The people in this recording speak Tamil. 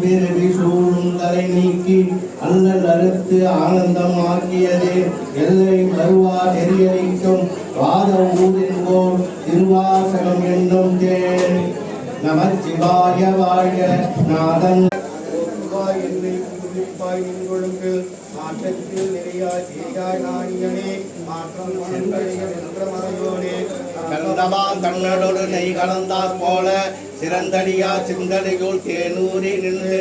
பிறவி சூழும் தலை நீக்கி அல்லல் அறுத்து ஆனந்தம் ஆக்கியதே எல்லை வருவா நெறியளிக்கும் வாத ஊதின்போர் திருவாசகம் என்னும் தேன். நமச்சிவாய வாழ்க. நாதன் என்னை புதுப்பிப்பாய் நின்றொழுங்கு மாற்றத்தில் நிறையாய் தீயாய் நாணியனே மாற்றம் மறையோனே கலந்தவா கண்ணடோடு நெய் கலந்தாற் போல சிறந்தடியா சிந்தனையுள் தேனூரி நின்று